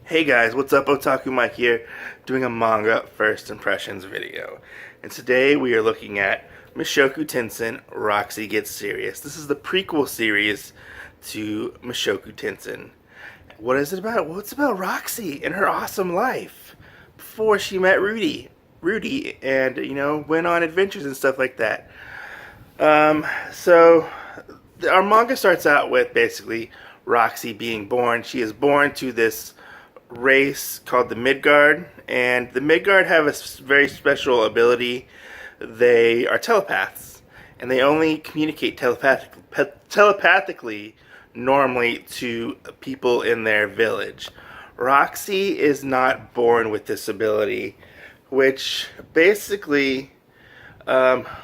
Hey guys, what's up? Otaku Mike here, doing a manga first impressions video. And today we are looking at Mushoku Tensei, Roxy Gets Serious. This is the prequel series to Mushoku Tensei. What is it about? Well, it's about Roxy and her awesome life before she met Rudy, and, went on adventures and stuff like that. So our manga starts out with basically Roxy being born. She is born to this race called the Midgard, and the Midgard have a very special ability. They are telepaths, and they only communicate telepathically normally to people in their village. Roxy is not born with this ability, which basically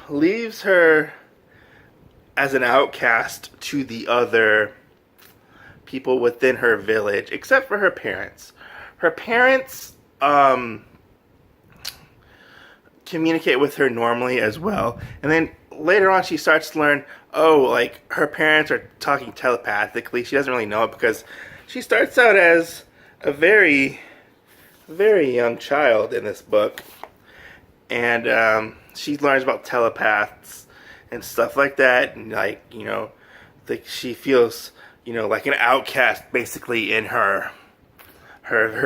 leaves her as an outcast to the other people within her village, except for her parents. Her parents communicate with her normally as well, and then later on she starts to learn, her parents are talking telepathically. She doesn't really know it because she starts out as a very, very young child in this book, and she learns about telepaths and stuff like that, and she feels like an outcast basically in her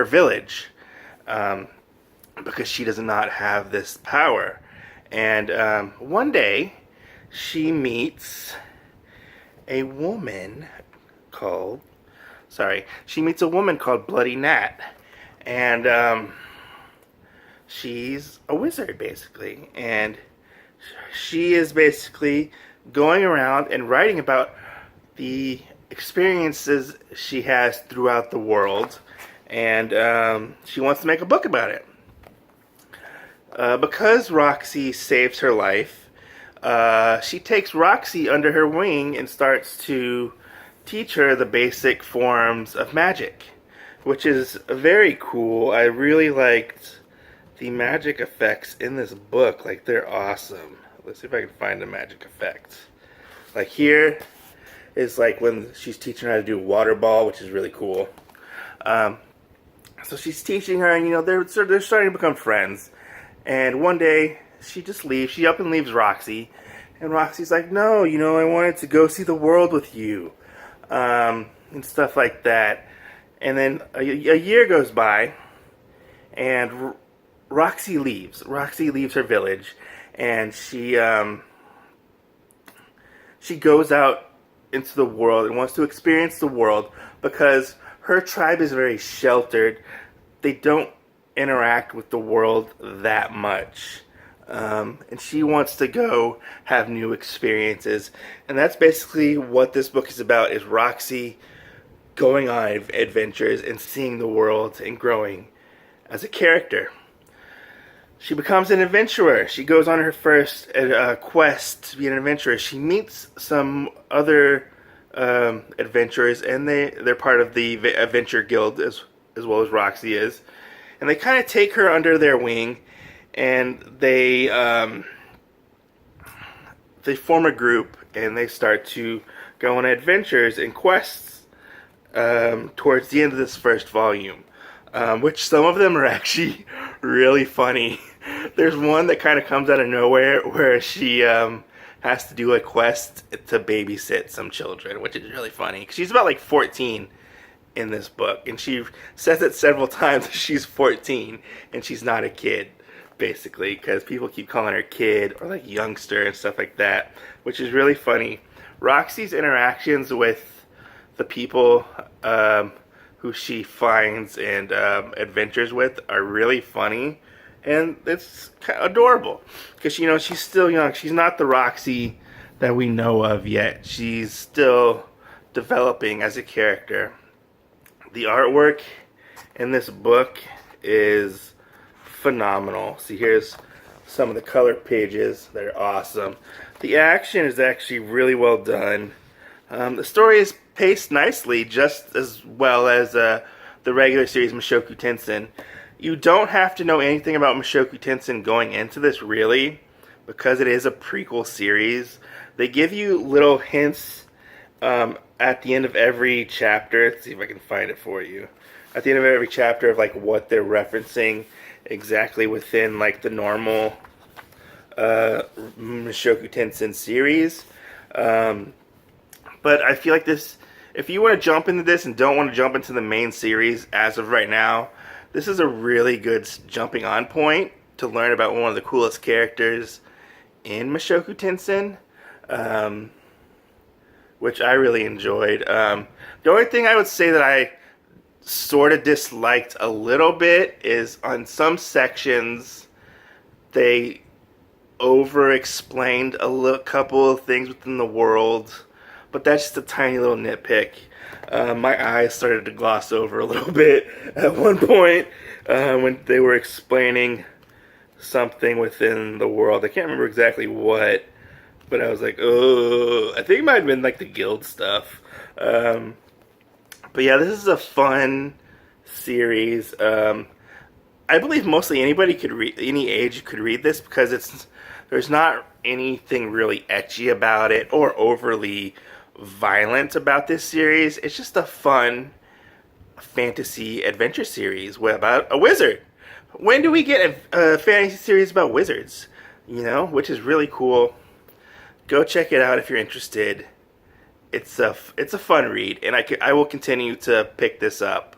village, because she does not have this power. And one day she meets a woman called Bloody Nat, and she's a wizard basically, and she is basically going around and writing about the experiences she has throughout the world, and she wants to make a book about it. Because Roxy saves her life, she takes Roxy under her wing and starts to teach her the basic forms of magic, which is very cool. I really liked the magic effects in this book. Like, they're awesome. Let's see if I can find a magic effect. Like, here is like when she's teaching her how to do water ball, which is really cool. So she's teaching her, and they're starting to become friends. And one day she just leaves. She up and leaves Roxy, and Roxy's like, "No, I wanted to go see the world with you," and stuff like that. And then a year goes by, and Roxy leaves. Roxy leaves her village, and she goes out into the world and wants to experience the world, because her tribe is very sheltered. They don't interact with the world that much, and she wants to go have new experiences. And that's basically what this book is about, is Roxy going on adventures and seeing the world and growing as a character. She becomes an adventurer. She goes on her first quest to be an adventurer. She meets some other adventurers, and they're part of the Adventure Guild as well as Roxy is. And they kind of take her under their wing, and they form a group, and they start to go on adventures and quests towards the end of this first volume, which some of them are actually really funny. There's one that kind of comes out of nowhere where she has to do a quest to babysit some children, which is really funny. She's about like 14 in this book, and she says it several times that she's 14 and she's not a kid, basically, because people keep calling her kid or like youngster and stuff like that, which is really funny. Roxy's interactions with the people who she finds and adventures with are really funny, and it's kind of adorable, because she's still young. She's not the Roxy that we know of yet. She's still developing as a character. The artwork in this book is phenomenal. See, here's some of the color pages. They're awesome. The action is actually really well done. The story is paced nicely, just as well as the regular series Mushoku Tensei. You don't have to know anything about Mushoku Tensei going into this, really, because it is a prequel series. They give you little hints at the end of every chapter. Let's see if I can find it for you. at the end of every chapter of like what they're referencing exactly within like the normal Mushoku Tensei series. But I feel like this, if you want to jump into this and don't want to jump into the main series as of right now, this is a really good jumping on point to learn about one of the coolest characters in Mushoku Tensei, which I really enjoyed. The only thing I would say that I sort of disliked a little bit is on some sections they over explained couple of things within the world, but that's just a tiny little nitpick. My eyes started to gloss over a little bit at one point when they were explaining something within the world. I can't remember exactly what, but I was like, oh, I think it might have been like the guild stuff. But yeah, this is a fun series. I believe mostly anybody could read, any age could read this because there's not anything really ecchi about it or overly violent about this series. It's just a fun fantasy adventure series about a wizard. When do we get a fantasy series about wizards? You know, which is really cool. Go check it out if you're interested. It's a fun read, and I will continue to pick this up.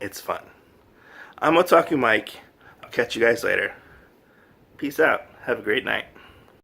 It's fun. I'm OTAKU Mike. I'll catch you guys later. Peace out. Have a great night.